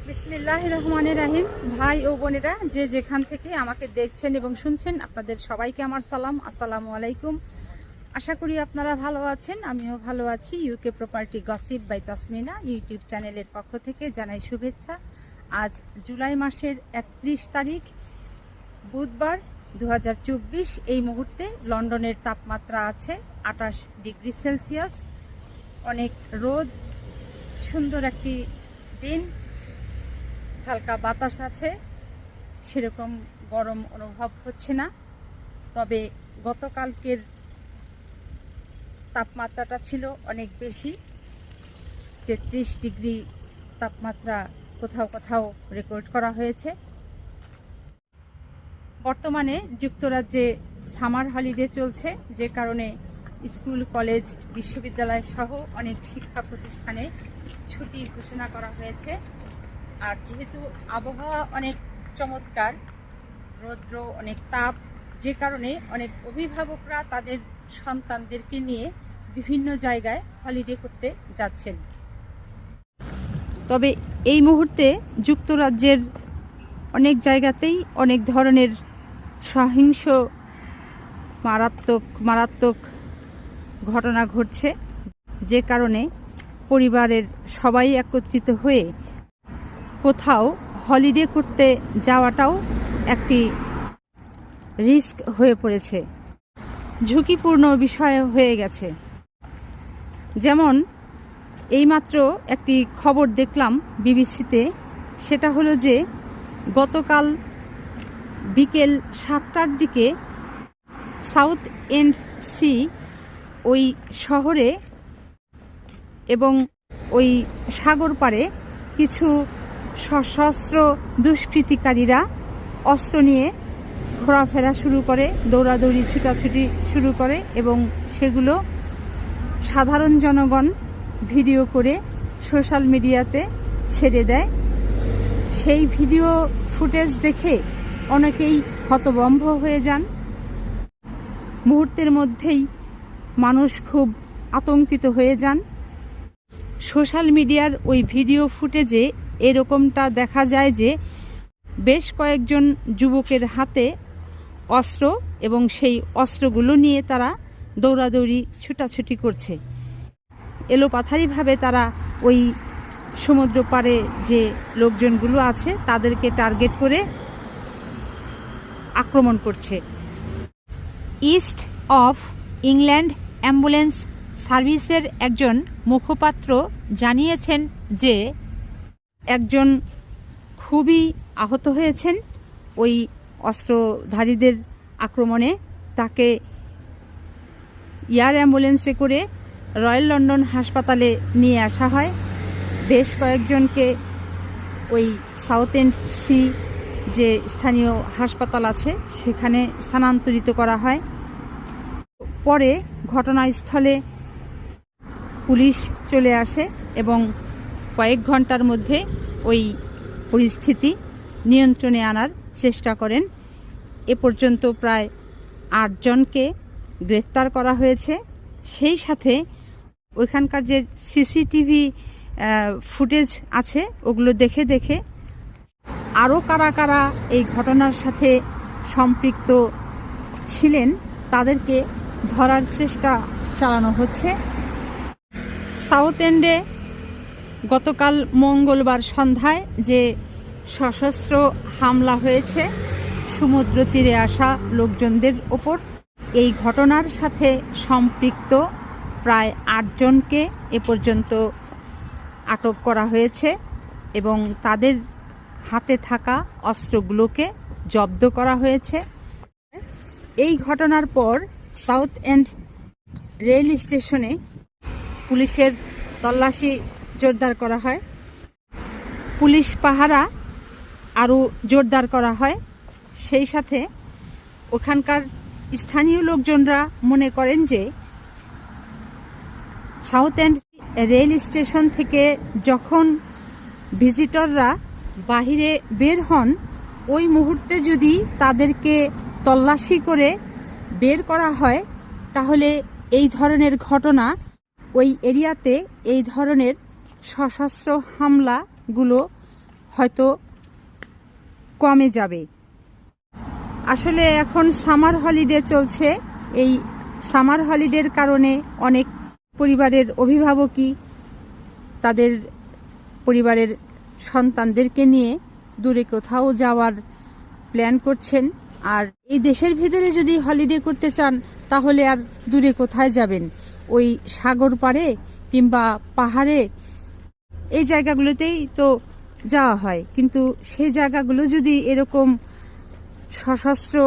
বিসমিল্লাহির রহমানির রহিম। ভাই ও বোনেরা যে যেখান থেকে আমাকে দেখছেন এবং শুনছেন, আপনাদের সবাইকে আমার সালাম, আসসালামু আলাইকুম। আশা করি আপনারা ভালো আছেন, আমিও ভালো আছি। UK property gossip by Tasmina YouTube চ্যানেলের পক্ষ থেকে জানাই শুভেচ্ছা। আজ জুলাই মাসের 31 তারিখ বুধবার 2024। এই মুহূর্তে লন্ডনের তাপমাত্রা আছে 28 ডিগ্রি সেলসিয়াস। অনেক রোদ, সুন্দর একটি দিন, হালকা বাতাস আছে, সেরকম গরম অনুভব হচ্ছে না। তবে গতকালকের তাপমাত্রাটা ছিল অনেক বেশি, 33 ডিগ্রি তাপমাত্রা কোথাও কোথাও রেকর্ড করা হয়েছে। বর্তমানে যুক্তরাজ্যে সামার হলিডে চলছে, যে কারণে স্কুল, কলেজ, বিশ্ববিদ্যালয় সহ অনেক শিক্ষা প্রতিষ্ঠানে ছুটি ঘোষণা করা হয়েছে। আর যেহেতু আবহাওয়া অনেক চমৎকার, রৌদ্র, অনেক তাপ, যে কারণে অনেক অভিভাবকরা তাদের সন্তানদেরকে নিয়ে বিভিন্ন জায়গায় হলিডে করতে যাচ্ছেন। তবে এই মুহূর্তে যুক্তরাজ্যের অনেক জায়গাতেই অনেক ধরনের সহিংস মারাত্মক ঘটনা ঘটছে, যে কারণে পরিবারের সবাই একত্রিত হয়ে কোথাও হলিডে করতে যাওয়াটাও একটি রিস্ক হয়ে পড়েছে, ঝুঁকিপূর্ণ বিষয় হয়ে গেছে। যেমন এইমাত্র একটি খবর দেখলাম বিবিসিতে, সেটা হলো যে গতকাল বিকেল 7টার দিকে সাউথ এন্ড সি ওই শহরে এবং ওই সাগর পাড়ে কিছু সশস্ত্র দুষ্কৃতিকারীরা অস্ত্র নিয়ে ঘোরাফেরা শুরু করে, দৌড়াদৌড়ি ছুটাছুটি শুরু করে এবং সেগুলো সাধারণ জনগণ ভিডিও করে সোশ্যাল মিডিয়াতে ছেড়ে দেয়। সেই ভিডিও ফুটেজ দেখে অনেকেই হতভম্ব হয়ে যান। মুহূর্তের মধ্যেই মানুষ খুব আতঙ্কিত হয়ে যান। সোশ্যাল মিডিয়ার ওই ভিডিও ফুটেজে এরকমটা দেখা যায় যে বেশ কয়েকজন যুবকের হাতে অস্ত্র এবং সেই অস্ত্রগুলো নিয়ে তারা দৌড়াদৌড়ি ছুটাছুটি করছে। এলোপাথারিভাবে তারা ওই সমুদ্র পাড়ে যে লোকজনগুলো আছে তাদেরকে টার্গেট করে আক্রমণ করছে। ইস্ট অফ ইংল্যান্ড অ্যাম্বুলেন্স সার্ভিসের একজন মুখপাত্র জানিয়েছেন যে একজন খুবই আহত হয়েছেন ওই অস্ত্রধারীদের আক্রমণে। তাকে এয়ার অ্যাম্বুলেন্সে করে রয়্যাল লন্ডন হাসপাতালে নিয়ে আসা হয়। বেশ কয়েকজনকে ওই সাউথ এন্ড সি যে স্থানীয় হাসপাতাল আছে সেখানে স্থানান্তরিত করা হয়। পরে ঘটনাস্থলে পুলিশ চলে আসে এবং কয়েক ঘন্টার মধ্যে ওই পরিস্থিতি নিয়ন্ত্রণে আনার চেষ্টা করেন। এ পর্যন্ত প্রায় 8 জনকে গ্রেফতার করা হয়েছে। সেই সাথে ওইখানকার যে সিসিটিভি ফুটেজ আছে ওগুলো দেখে আরও কারা কারা এই ঘটনার সাথে সম্পৃক্ত ছিলেন তাদেরকে ধরার চেষ্টা চালানো হচ্ছে। সাউথ এন্ডে গতকাল মঙ্গলবার সন্ধ্যায় যে সশস্ত্র হামলা হয়েছে সমুদ্র তীরে আসা লোকজনদের ওপর, এই ঘটনার সাথে সম্পৃক্ত প্রায় 8 জনকে এ পর্যন্ত আটক করা হয়েছে এবং তাদের হাতে থাকা অস্ত্রগুলোকে জব্দ করা হয়েছে। এই ঘটনার পর সাউথ এন্ড রেল স্টেশনে পুলিশের তল্লাশি জোরদার করা হয়, পুলিশ পাহারা আরও জোরদার করা হয়। সেই সাথে ওখানকার স্থানীয় লোকজনরা মনে করেন যে সাউথ এন্ড রেল স্টেশন থেকে যখন ভিজিটররা বাহিরে বের হন, ওই মুহূর্তে যদি তাদেরকে তল্লাশি করে বের করা হয় তাহলে এই ধরনের ঘটনা ওই এরিয়াতে, এই ধরনের সশস্ত্র হামলাগুলো হয়তো কমে যাবে। আসলে এখন সামার হলিডে চলছে। এই সামার হলিডের কারণে অনেক পরিবারের অভিভাবকই তাদের পরিবারের সন্তানদেরকে নিয়ে দূরে কোথাও যাওয়ার প্ল্যান করছেন। আর এই দেশের ভিতরে যদি হলিডে করতে চান তাহলে আর দূরে কোথায় যাবেন, ওই সাগর পাড়ে কিংবা পাহাড়ে, এই জায়গাগুলোতেই তো যাওয়া হয়। কিন্তু সেই জায়গাগুলো যদি এরকম সশস্ত্র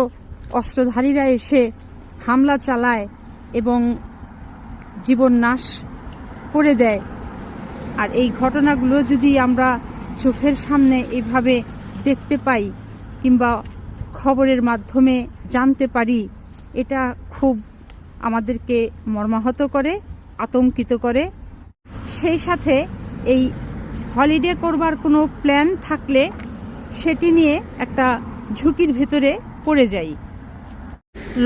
অস্ত্রধারীরা এসে হামলা চালায় এবং জীবন নাশ করে দেয়, আর এই ঘটনাগুলো যদি আমরা চোখের সামনে এইভাবে দেখতে পাই কিংবা খবরের মাধ্যমে জানতে পারি, এটা খুব আমাদেরকে মর্মাহত করে, আতঙ্কিত করে। সেই সাথে এই হলিডে করবার কোনো প্ল্যান থাকলে সেটি নিয়ে একটা ঝুঁকির ভেতরে পড়ে যাই।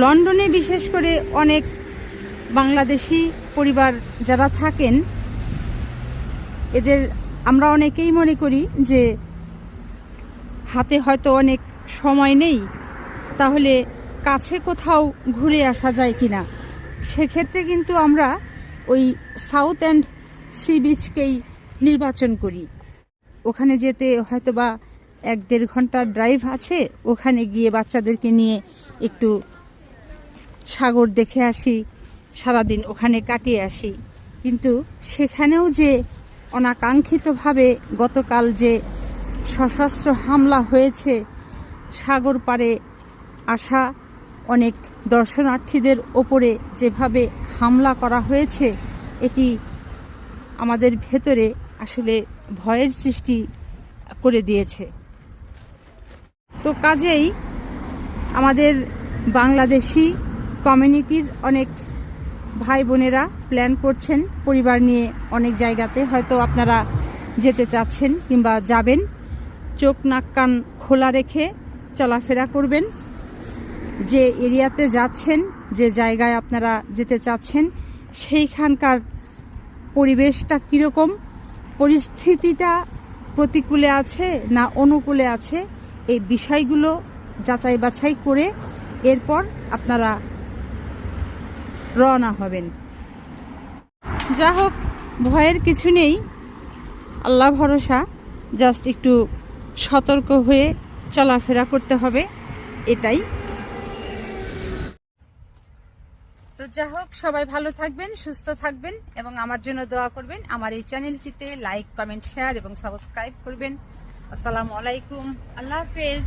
লন্ডনে বিশেষ করে অনেক বাংলাদেশি পরিবার যারা থাকেন, এদের আমরা অনেকেই মনে করি যে হাতে হয়তো অনেক সময় নেই, তাহলে কাছে কোথাও ঘুরে আসা যায় কিনা। সেক্ষেত্রে কিন্তু আমরা ওই সাউথ অ্যান্ড সি বিচকেই নির্বাচন করি। ওখানে যেতে হয়তোবা 1-1.5 ঘন্টার ড্রাইভ আছে, ওখানে গিয়ে বাচ্চাদেরকে নিয়ে একটু সাগর দেখে আসি, সারাদিন ওখানে কাটিয়ে আসি। কিন্তু সেখানেও যে অনাকাঙ্ক্ষিতভাবে গতকাল যে সশস্ত্র হামলা হয়েছে, সাগর পাড়ে আসা অনেক দর্শনার্থীদের ওপরে যেভাবে হামলা করা হয়েছে, এটি আমাদের ভেতরে আসলে ভয়ের সৃষ্টি করে দিয়েছে। তো কাজেই আমাদের বাংলাদেশি কমিউনিটির অনেক ভাই বোনেরা প্ল্যান করছেন পরিবার নিয়ে অনেক জায়গাতে, হয়তো আপনারা যেতে চাচ্ছেন কিংবা যাবেন। চোখ নাক কান খোলা রেখে চলাফেরা করবেন। যে এরিয়াতে যাচ্ছেন, যে জায়গায় আপনারা যেতে চাচ্ছেন, সেইখানকার পরিবেশটা কীরকম, পরিস্থিতিটা প্রতিকূলে আছে না অনুকূলে আছে, এই বিষয়গুলো যাচাই বাছাই করে এরপর আপনারা রওনা হবেন। যা হোক, ভয়ের কিছু নেই, আল্লাহ ভরসা। জাস্ট একটু সতর্ক হয়ে চলাফেরা করতে হবে, এটাই। তো যা হোক, সবাই ভালো থাকবেন, সুস্থ থাকবেন এবং আমার জন্য দোয়া করবেন। আমার এই চ্যানেলটিতে লাইক, কমেন্ট, শেয়ার এবং সাবস্ক্রাইব করবেন। আসসালামু আলাইকুম, আল্লাহ হাফেজ।